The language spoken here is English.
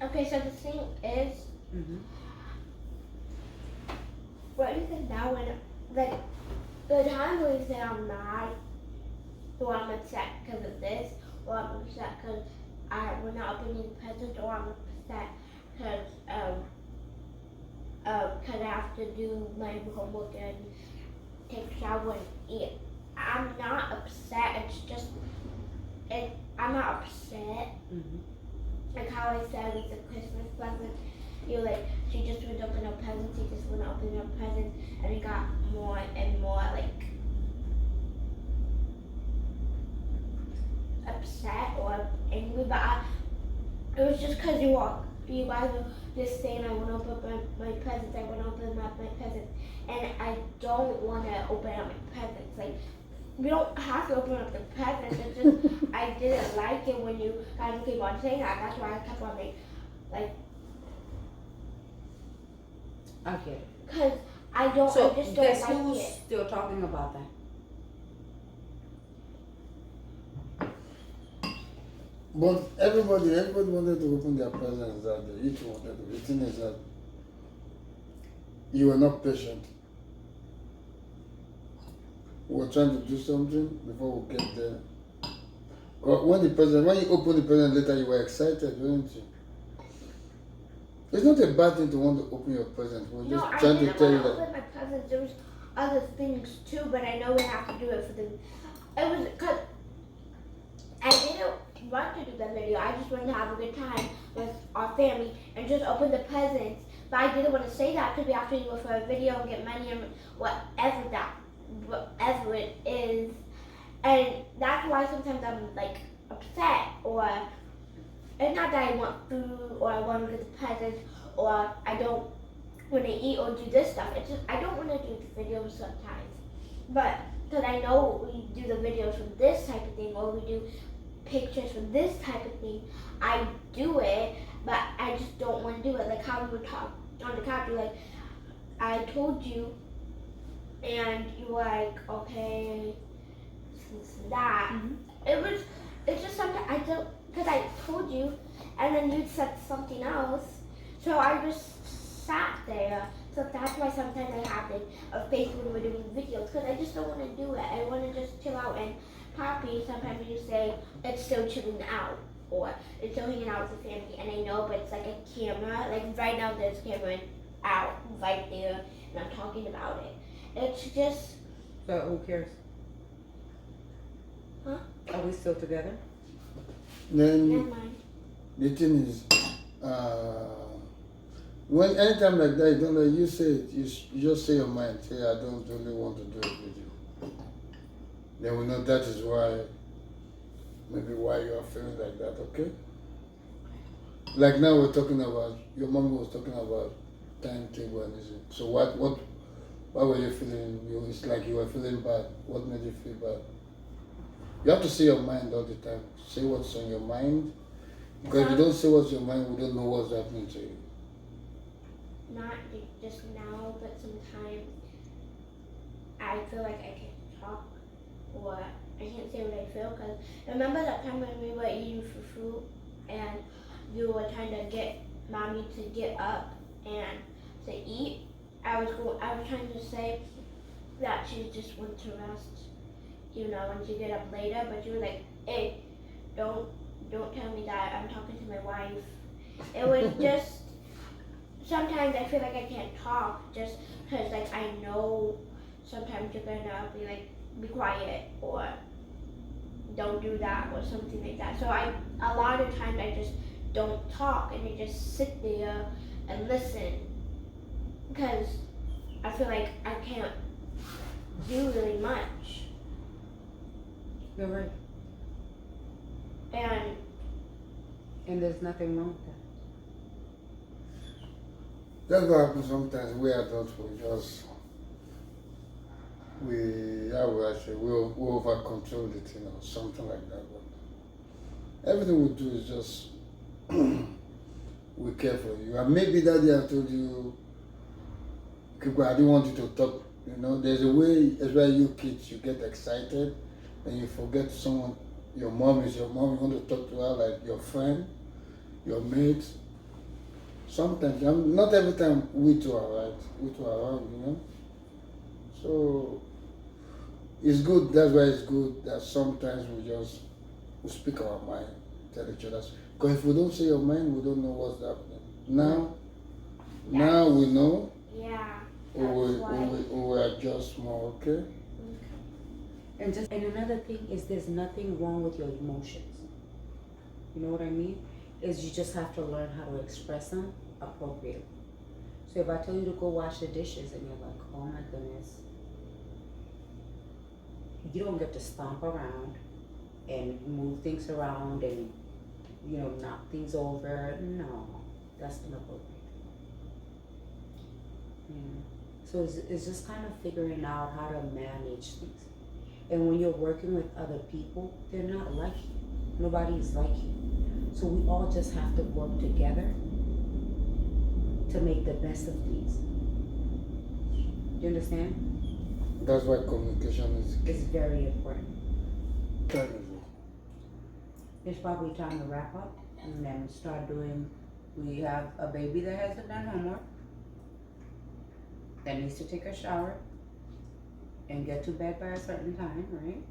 Okay, so the thing is, what is it now when, like, the time when we say I'm mad, or I'm upset because of this, or I'm upset because we're not opening presents, or I'm upset because I have to do my homework and take a shower and eat. I'm not upset. It's just I'm not upset. Like how I said with the Christmas present, she just wouldn't open her presents. She just wouldn't open her presents, and it got more and more like upset or angry. But it was just because you guys were just saying I want to open my presents. I want to open up my presents, and I don't want to open up my presents. Like, we don't have to open up the presents. It's just I didn't like it when you guys keep on saying that. That's why I kept on like. I get it. Cause I don't. So I just don't guess like who's it. still talking about that? But everybody wanted to open their presents that day. Each wanted to. The thing is that you were not patient. We were trying to do something before we get there. When you open the present later, you were excited, weren't you? It's not a bad thing to want to open your present. We're just trying to tell you that. I didn't want to open my presents. There was other things too, but I know we have to do it for the. It was because I didn't want to do the video. I just wanted to have a good time with our family and just open the presents. But I didn't want to say that because we have to do it for a video and get money and whatever it is. And that's why sometimes I'm like upset, or it's not that I want food or I want to get the presents or I don't want to eat or do this stuff. It's just I don't want to do the videos sometimes. But because I know we do the videos for this type of thing or we do pictures for this type of thing, I do it, but I just don't want to do it. Like how we would talk on the couch, like I told you, and you were like, okay, that. It's just something I don't, because I told you, and then you said something else, so I just sat there. So that's why sometimes I have a face when we're doing videos, because I just don't want to do it. I want to just chill out. And Poppy, sometimes you say it's still chilling out, or it's still hanging out with the family, and I know, but it's like a camera. Like right now, there's a camera out right there, and I'm talking about it. It's just. So who cares? Huh? Are we still together? Then Never mind. the thing is, when anytime like that, you don't like you say it, you just say your mind. Say I don't really want to do it with you. Then we know that is why, maybe why you are feeling like that. Okay. Like now we're talking about your mom was talking about timetable and this. So what were you feeling? It's like you were feeling bad. What made you feel bad? You have to say your mind all the time. Say what's on your mind. Because if you don't say what's on your mind, we don't know what's happening to you. Not just now, but sometimes I feel like I can't talk or I can't say what I feel. Because remember that time when we were eating fruit and you were trying to get mommy to get up and to eat? I was trying to say that she just wants to rest, when she get up later. But she was like, "Hey, don't tell me that. I'm talking to my wife." It was just sometimes I feel like I can't talk just because like I know sometimes you're gonna be like, be quiet or don't do that or something like that. So a lot of times I just don't talk and I just sit there and listen because I feel like I can't do really much. You're right. And there's nothing wrong with that. That's what happens sometimes. We adults we over control it, something like that. But everything we do is just we care for you. And maybe that day I told you, I didn't want you to talk. There's a way, especially you kids, you get excited and you forget someone. Your mom is your mom. You want to talk to her like your friend, your mate. Sometimes, not every time we two are right, we two are wrong, you know. So it's good. That's why it's good that sometimes we speak our mind, tell each other. Because if we don't say your mind, we don't know what's happening. Now we know. Yeah. We will adjust more. Okay. And another thing is there's nothing wrong with your emotions. You know what I mean? Is you just have to learn how to express them appropriately. So if I tell you to go wash the dishes and you're like, oh my goodness, you don't get to stomp around and move things around and, you know, knock things over. No, that's inappropriate. Yeah. So it's just kind of figuring out how to manage things. And when you're working with other people, they're not like you. Nobody is like you. So we all just have to work together to make the best of things. Do you understand? That's why communication is It's very important. key. It's probably time to wrap up and then start doing. We have a baby that hasn't done homework, that needs to take a shower and get to bed by a certain time, right?